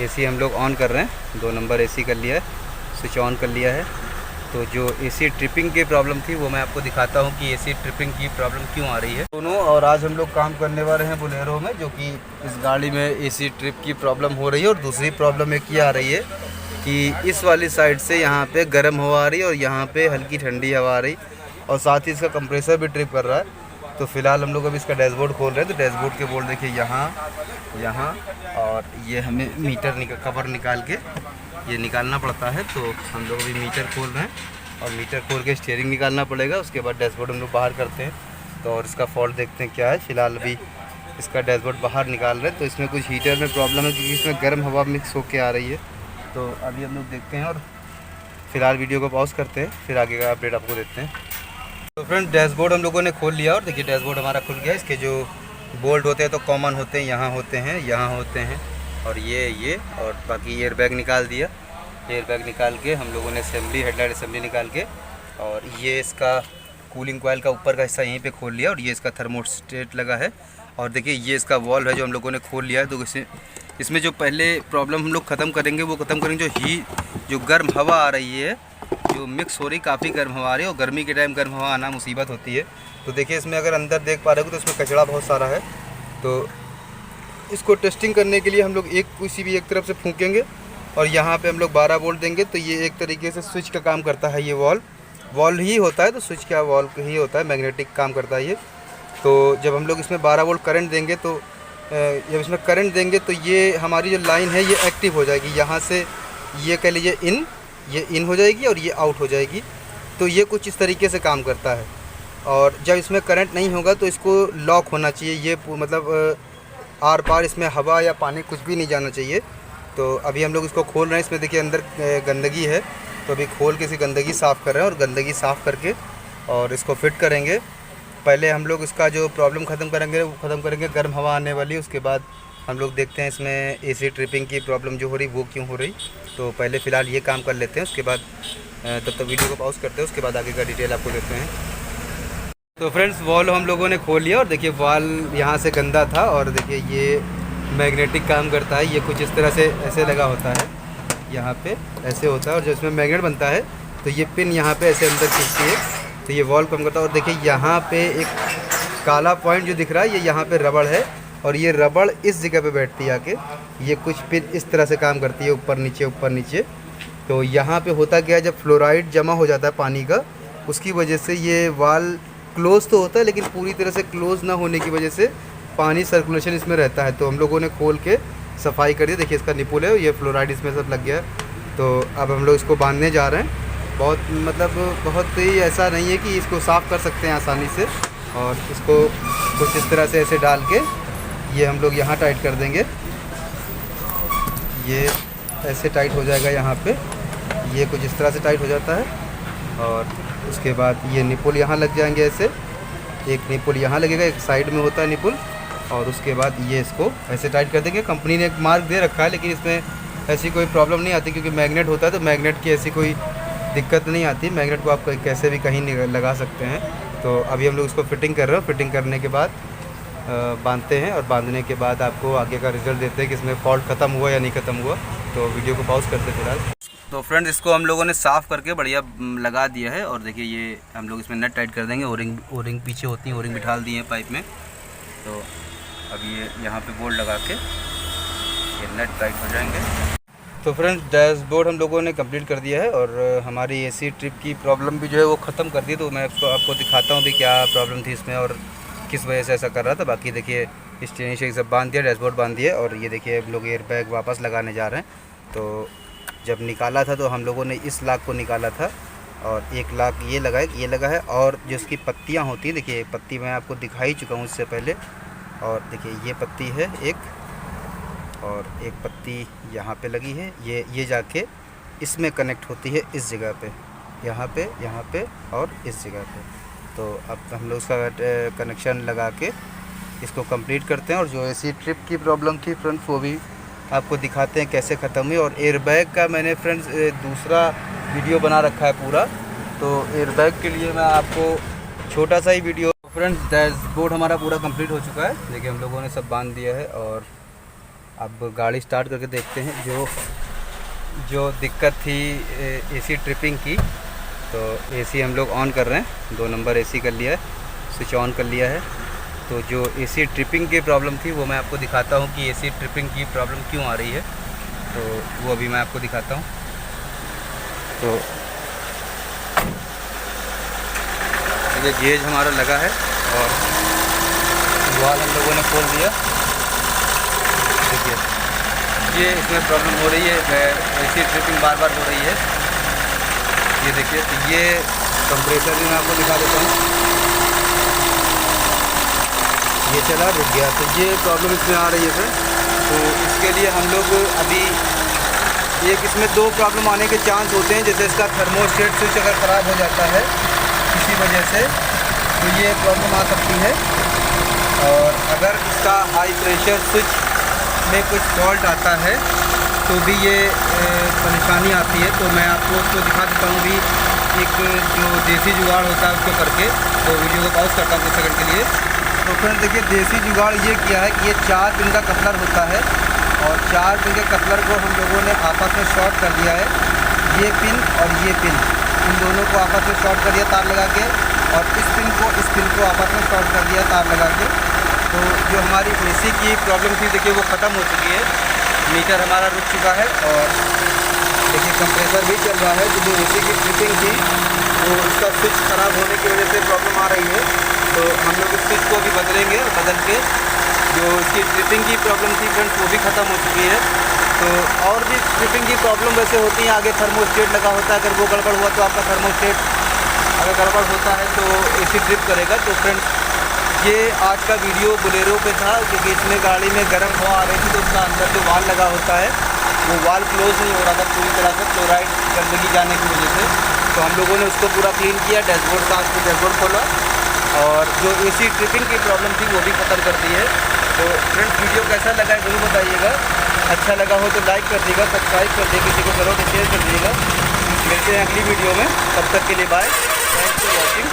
AC हम लोग on कर रहे हैं, 2 नंबर एसी कर लिया है, स्विच ऑन कर लिया है। तो जो एसी ट्रिपिंग की प्रॉब्लम थी वो मैं आपको दिखाता हूँ कि एसी ट्रिपिंग की प्रॉब्लम क्यों आ रही है दोनों। और आज हम लोग काम करने वाले हैं बोलेरो में, जो कि इस गाड़ी में एसी ट्रिप की प्रॉब्लम हो रही है। और दूसरी प्रॉब्लम एक ये आ रही है कि इस वाली साइड से यहाँ पे गर्म हवा आ रही है और यहाँ पे हल्की ठंडी हवा आ रही, और साथ ही इसका कंप्रेसर भी ट्रिप कर रहा है। तो फिलहाल हम लोग अभी इसका डैशबोर्ड खोल रहे हैं। तो डैशबोर्ड के बोर्ड देखिए यहाँ और ये हमें मीटर कवर निकाल के ये निकालना पड़ता है। तो हम लोग अभी मीटर खोल रहे हैं और मीटर खोल के स्टीयरिंग निकालना पड़ेगा। उसके बाद डैशबोर्ड हम लोग बाहर करते हैं। तो और इसका फॉल्ट देखते हैं क्या है। फिलहाल अभी इसका डैशबोर्ड बाहर निकाल रहे हैं। तो इसमें कुछ हीटर में प्रॉब्लम है क्योंकि इसमें गर्म हवा मिक्स होके आ रही है। तो अभी हम लोग देखते हैं और फिलहाल वीडियो को पॉज करते हैं, फिर आगे का अपडेट आपको देते हैं। तो फ्रेंड डैशबोर्ड हम लोगों ने खोल लिया और देखिए डैशबोर्ड हमारा खुल गया। इसके जो बोल्ट होते हैं तो कॉमन होते हैं, यहाँ होते हैं और ये और बाकी एयर बैग निकाल दिया। एयर बैग निकाल के हम लोगों ने असेंबली, हेडलाइट असेंबली निकाल के, और ये इसका कूलिंग कॉइल का ऊपर का हिस्सा यहीं पे खोल लिया। और ये इसका थर्मोस्टेट लगा है। और देखिए ये इसका वॉल्व है जो हम लोगों ने खोल लिया है। तो इसमें जो पहले प्रॉब्लम हम लोग ख़त्म करेंगे वो ख़त्म करेंगे, जो गर्म हवा आ रही है, जो मिक्स हो रही, काफ़ी गर्म हवा आ रही है। और गर्मी के टाइम गर्म हवा आना मुसीबत होती है। तो देखिए इसमें अगर अंदर देख पा रहे हो तो इसमें कचरा बहुत सारा है। तो इसको टेस्टिंग करने के लिए हम लोग किसी भी एक तरफ से फूकेंगे और यहाँ पे हम लोग 12 वोल्ट देंगे। तो ये एक तरीके से स्विच का काम करता है। ये वॉल्व ही होता है, तो स्विच का वॉल्व ही होता है, मैग्नेटिक काम करता है ये। तो जब हम लोग इसमें 12 वोल्ट करंट देंगे तो ये हमारी जो लाइन है ये एक्टिव हो जाएगी। यहाँ से ये कह लीजिए ये इन हो जाएगी और ये आउट हो जाएगी। तो ये कुछ इस तरीके से काम करता है। और जब इसमें करंट नहीं होगा तो इसको लॉक होना चाहिए। ये मतलब आर पार इसमें हवा या पानी कुछ भी नहीं जाना चाहिए। तो अभी हम लोग इसको खोल रहे हैं। इसमें देखिए अंदर गंदगी है, तो अभी खोल के इसी गंदगी साफ़ कर रहे हैं और गंदगी साफ़ करके और इसको फिट करेंगे। पहले हम लोग इसका जो प्रॉब्लम ख़त्म करेंगे गर्म हवा आने वाली। उसके बाद हम लोग देखते हैं इसमें एसी ट्रिपिंग की प्रॉब्लम जो हो रही वो क्यों हो रही। तो पहले फ़िलहाल ये काम कर लेते हैं, उसके बाद तब तक वीडियो को पॉज करते हैं, उसके बाद आगे का डिटेल आपको देते हैं। तो फ्रेंड्स वॉल हम लोगों ने खोल लिया और देखिए वॉल यहाँ से गंदा था और देखिए ये मैग्नेटिक काम करता है। ये कुछ इस तरह से ऐसे लगा होता है, यहाँ पे ऐसे होता है और जो इसमें मैग्नेट बनता है तो ये पिन यहाँ पे ऐसे अंदर खींचती है तो ये वॉल कम करता है। और देखिए यहाँ पे एक काला पॉइंट जो दिख रहा है ये यहाँ पे रबड़ है और ये रबड़ इस जगह पे बैठती है आके। ये कुछ पिन इस तरह से काम करती है, ऊपर नीचे। तो यहाँ पे होता क्या है, जब फ्लोराइड जमा हो जाता है पानी का, उसकी वजह से ये वाल क्लोज़ तो होता है लेकिन पूरी तरह से क्लोज़ ना होने की वजह से पानी सर्कुलेशन इसमें रहता है। तो हम लोगों ने खोल के सफाई कर दी। देखिए इसका निपुल है, ये फ्लोराइड इसमें सब लग गया है। तो अब हम लोग इसको बांधने जा रहे हैं। बहुत ही ऐसा नहीं है कि इसको साफ़ कर सकते हैं आसानी से। और इसको कुछ इस तरह से ऐसे डाल के ये हम लोग यहाँ टाइट कर देंगे। ये ऐसे टाइट हो जाएगा यहाँ पे, ये कुछ इस तरह से टाइट हो जाता है। और उसके बाद ये निपुल यहाँ लग जाएंगे ऐसे, एक निपुल यहाँ लगेगा, एक साइड में होता है निपुल। और उसके बाद ये इसको ऐसे टाइट कर देंगे। कंपनी ने एक मार्क दे रखा है लेकिन इसमें ऐसी कोई प्रॉब्लम नहीं आती क्योंकि मैग्नेट होता है। तो मैग्नेट की ऐसी कोई दिक्कत नहीं आती, मैग्नेट को आप कैसे भी कहीं लगा सकते हैं। तो अभी हम लोग इसको फिटिंग कर रहे हैं। फिटिंग करने के बाद बांधते हैं और बांधने के बाद आपको आगे का रिजल्ट देते हैं कि इसमें फॉल्ट ख़त्म हुआ या नहीं ख़त्म हुआ। तो वीडियो को पॉज करते हैं फिलहाल। तो फ्रेंड्स इसको हम लोगों ने साफ़ करके बढ़िया लगा दिया है। और देखिए ये हम लोग इसमें नट टाइट कर देंगे। ओरिंग पीछे होती है, ओरिंग बिठाल दिए हैं पाइप में। तो अब ये यहाँ पे बोल्ट लगा के ये नट टाइट हो जाएंगे। तो फ्रेंड्स डैशबोर्ड हम लोगों ने कंप्लीट कर दिया है और हमारी एसी ट्रिप की प्रॉब्लम भी जो है वो ख़त्म कर दी। तो मैं आपको दिखाता हूँ भी क्या प्रॉब्लम थी इसमें और किस वजह से ऐसा कर रहा था। बाकी देखिए स्टीयरिंग शेक सब बांध दिया, डैशबोर्ड बांध दिया। और ये देखिए हम लोग एयर बैग वापस लगाने जा रहे हैं। तो जब निकाला था तो हम लोगों ने इस लाख को निकाला था और 1 लाख ये लगा है। और जो इसकी पत्तियाँ होती हैं, देखिए पत्ती मैं आपको दिखा ही चुका हूँ इससे पहले। और देखिए ये पत्ती है एक, और एक पत्ती यहाँ पे लगी है। ये जाके इसमें कनेक्ट होती है इस जगह पे, यहाँ पे और इस जगह पे। तो अब हम लोग उसका कनेक्शन लगा के इसको कंप्लीट करते हैं। और जो एसी ट्रिप की प्रॉब्लम थी फ्रेंड्स वो भी आपको दिखाते हैं कैसे ख़त्म हुई। और एयरबैग का मैंने फ्रेंड्स दूसरा वीडियो बना रखा है पूरा। तो एयरबैग के लिए मैं आपको छोटा सा ही वीडियो। फ्रेंड्स डैशबोर्ड हमारा पूरा कंप्लीट हो चुका है। देखिए हम लोगों ने सब बांध दिया है और अब गाड़ी स्टार्ट करके देखते हैं। जो दिक्कत थी एसी ट्रिपिंग की, तो एसी हम लोग ऑन कर रहे हैं। 2 नंबर एसी कर लिया है, स्विच ऑन कर लिया है। तो जो एसी ट्रिपिंग की प्रॉब्लम थी वो मैं आपको दिखाता हूँ कि एसी ट्रिपिंग की प्रॉब्लम क्यों आ रही है। तो वो अभी मैं आपको दिखाता हूँ। तो ये गेज हमारा लगा है और वाल हम लोगों ने खोल दिया। देखिए ये इसमें प्रॉब्लम हो रही है, एसी ट्रिपिंग बार बार हो रही है। ये देखिए, तो ये कंप्रेसर भी मैं आपको दिखा देता हूँ। ये चला, रुक गया, तो ये प्रॉब्लम इसमें आ रही है सर। तो इसके लिए हम लोग अभी इसमें 2 प्रॉब्लम आने के चांस होते हैं। जैसे इसका थर्मोस्टेट स्विच अगर ख़राब हो जाता है किसी वजह से तो ये प्रॉब्लम आ सकती है। और अगर इसका हाई प्रेशर स्विच में कुछ फॉल्ट आता है तो भी ये परेशानी आती है। तो मैं आपको उसको दिखा देता हूँ भी, एक जो देसी जुगाड़ होता है उसको करके। तो वीडियो को पॉज करता हूँ कुछ सेकंड के लिए। तो फ्रेंड्स देखिए, देसी जुगाड़ ये किया है कि ये 4 पिन का कपलर होता है और 4 पिन के कपलर को हम लोगों ने आपस में शॉर्ट कर दिया है। ये पिन और ये पिन, इन दोनों को आपस में शॉर्ट कर दिया तार लगा के, और इस पिन को आपस में शॉर्ट कर दिया तार लगा के। तो जो हमारी एसी की प्रॉब्लम थी देखिए वो ख़त्म हो चुकी है। मीटर हमारा रुक चुका है और देखिए कंप्रेसर भी चल रहा है। जो एसी की ट्रिपिंग थी वो उसका स्विच ख़राब होने की वजह से प्रॉब्लम आ रही है। तो हम लोग इस स्विच को भी बदलेंगे, बदल के जो इसकी ट्रिपिंग की प्रॉब्लम थी फ्रेंड्स वो भी ख़त्म हो चुकी है। तो और भी ट्रिपिंग की प्रॉब्लम वैसे होती है। आगे थर्मोस्टेट लगा होता है, अगर वो गड़बड़ हुआ तो आपका थर्मोस्टेट अगर गड़बड़ होता है तो एसी ट्रिप करेगा। तो फ्रेंड्स ये आज का वीडियो बोलेरो पे था, क्योंकि इसमें गाड़ी में गर्म हवा आ रही थी तो उसका अंदर जो वाल लगा होता है वो वाल क्लोज़ नहीं हो रहा था पूरी तरह से, क्लोराइड गंदगी जाने की वजह से। तो हम लोगों ने उसको पूरा क्लीन किया, डैशबोर्ड का उसको डैशबोर्ड खोला और जो एसी ट्रिपिंग की प्रॉब्लम थी वो भी ख़त्म कर दी है। तो फ्रेंड्स वीडियो कैसा लगा है ज़रूर बताइएगा। अच्छा लगा हो तो लाइक कर दीजिएगा, सब्सक्राइब कर दीजिए, किसी को ज़रूर शेयर कर दीजिएगा। मिलते हैं अगली वीडियो में, तब तक के लिए बाय। Thanks for watching.